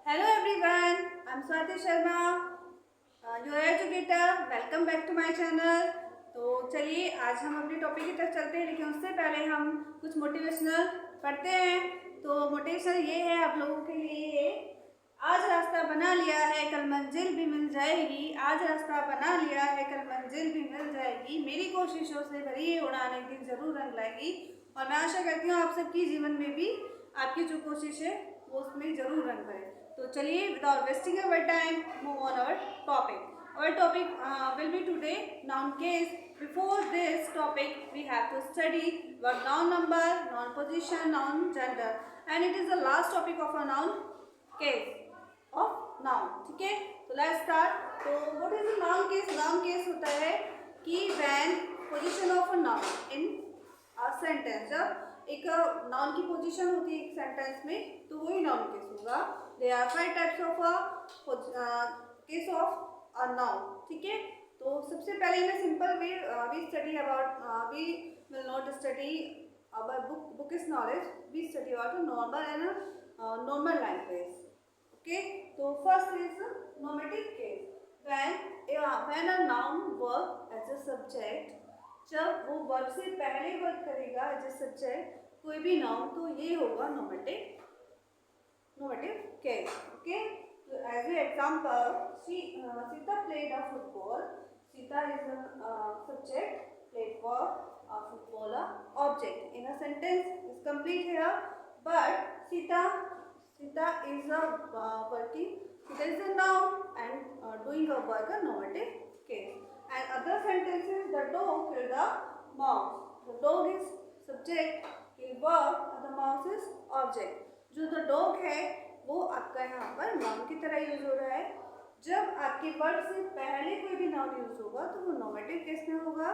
Hello everyone, I'm Swati Sharma, your educator. Welcome back to my channel. तो चलिए आज हम अपने टॉपिक की तरफ चलते हैं, लेकिन उससे पहले हम कुछ मोटिवेशनल पढ़ते हैं। तो मोटिवेशनल ये है आप लोगों के लिए, आज रास्ता बना लिया है कल मंजिल भी मिल जाएगी। आज रास्ता बना लिया है कल मंजिल भी मिल जाएगी। मेरी कोशिशों से भरी ये उड़ान एक दिन जरूर रंग लाएगी। और मैं आशा करती हूँ आप सबकी जीवन में भी आपकी जो कोशिश है वो उसमें जरूर रंग भरे। तो चलिए without wasting our time move on our topic. Our topic will be today noun case. Before this topic, we have to study what noun number, noun position, noun gender, and it is the last topic of a noun case of noun. ठीक है, तो let's start. तो what is the noun case? Noun case होता है कि when position of a noun in a sentence. जब एक noun की पोजीशन होती है एक सेंटेंस में, तो वही नाउन केस होगा. There are 5 types of a case of a noun. ठीक है, तो सबसे पहले मैं simple way we study about we will not study our book is knowledge. We study about the normal and normal language. Okay, so first is normative case. When a noun work as a subject, जब वो verb से पहले work करेगा as a subject कोई भी noun, तो ये होगा नॉर्मेटिव केस. ओके, तो as a example Sita played a football. Sita is a subject, played for a football object. In a sentence is complete here, but Sita is a working. Sita is a noun and doing a work a normative case. And other sentences, the dog killed the mouse. The dog is subject, kill verb, and the mouse is object. जो the dog है वो आपका यहाँ पर noun की तरह use हो रहा है. जब आपके वर्ब से पहले कोई भी नाउन यूज होगा तो वो नॉर्मेटिव केस में होगा.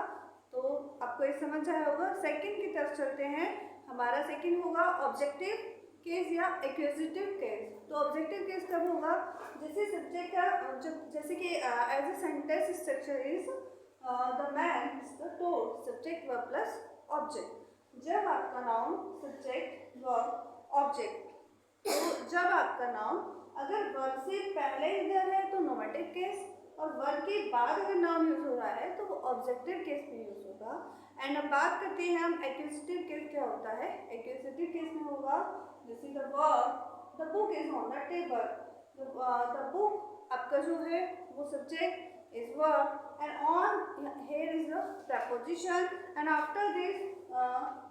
तो आपको ये समझ आया होगा. सेकंड की तरफ चलते हैं. हमारा सेकंड होगा ऑब्जेक्टिव केस या एक्विजिटिव केस. तो ऑब्जेक्टिव केस कब होगा? जैसे सब्जेक्ट का जैसे कि as a sentence structure is the man is the toad, subject verb plus object. जब आपका नाउन सब्जेक्ट वर्ब ऑब्जेक्ट, तो जब आपका नाउन अगर वर्ब से पहले इधर है तो नॉर्मेटिव केस, और वर्ब के बाद अगर नाउन यूज हो रहा है तो वो ऑब्जेक्टिव केस में यूज होगा. एंड अब बात करते हैं हम एक्विजिटिव केस क्या होता है. एक्विजिटिव केस में होगा जैसे the verb, the book is on the table. The book आपका जो है वो subject is verb, and on here is the preposition, and after this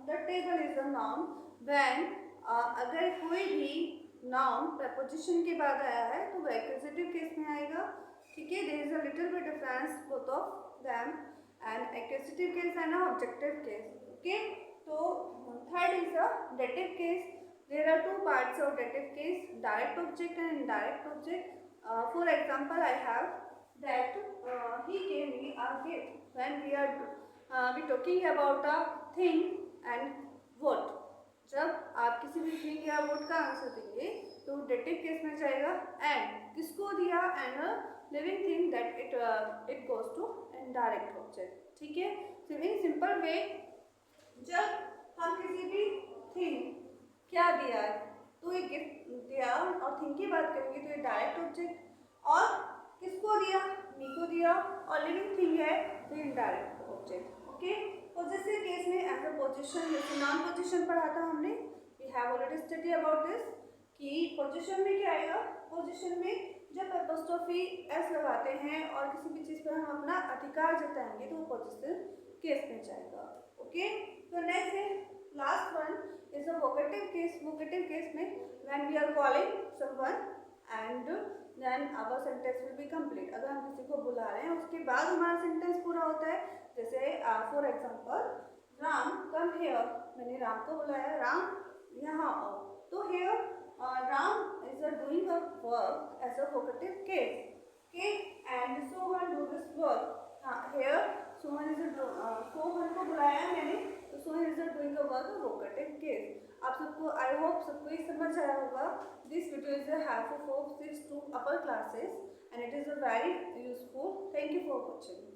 the table is the noun. When अगर कोई भी नाउन प्रपोजिशन के बाद आया है तो वो एक्विजिटिव केस में आएगा. ठीक है, there is a little bit difference both of them, and acquisitive case and objective case. Okay, तो third is a dative case. There are two parts of dative case, direct object and indirect object. For example, I have that he gave me a gift. When we talking about a thing and what. जब आप किसी भी thing या what का answer देंगे तो dative case में जाएगा. and किसको दिया, and living thing that it goes to indirect object. ठीक है, so in simple way जब हम किसी भी थिंग क्या दिया है तो एक गिफ्ट दिया, और थिंग की बात करेंगे तो ये डायरेक्ट ऑब्जेक्ट, और किसको दिया, मी को दिया, और लिविंग थिंग है तो इनडायरेक्ट ऑब्जेक्ट. ओके, और जैसे केस में एज अ पोजीशन, जैसे नॉन पोजीशन पढ़ा था हमने, we have already study about this कि पोजीशन में क्या आएगा. पोजीशन में जब एपोस्ट्रोफी एस लगाते हैं और किसी भी चीज़ पर हम अपना अधिकार जताएंगे तो वो पोजीशन केस में जाएगा. ओके, तो नेक्स्ट है last one is a vocative case. Vocative case में when we are calling someone and then our sentence will be complete. अगर हम किसी को बुला रहे हैं उसके बाद हमारा सेंटेंस पूरा होता है. जैसे for example Ram come here. मैंने राम को बुलाया, राम यहाँ आओ. तो here Ram is doing a work as a vocative case. Okay, and Sohan do this work. Here Sohan Sohan को बुलाया मैंने, तो Sohan is doing a work vocative case. आप सबको आई होप सबको ये समझ आया होगा. This video is helpful for 6 to upper classes and it is a very useful. Thank you for watching.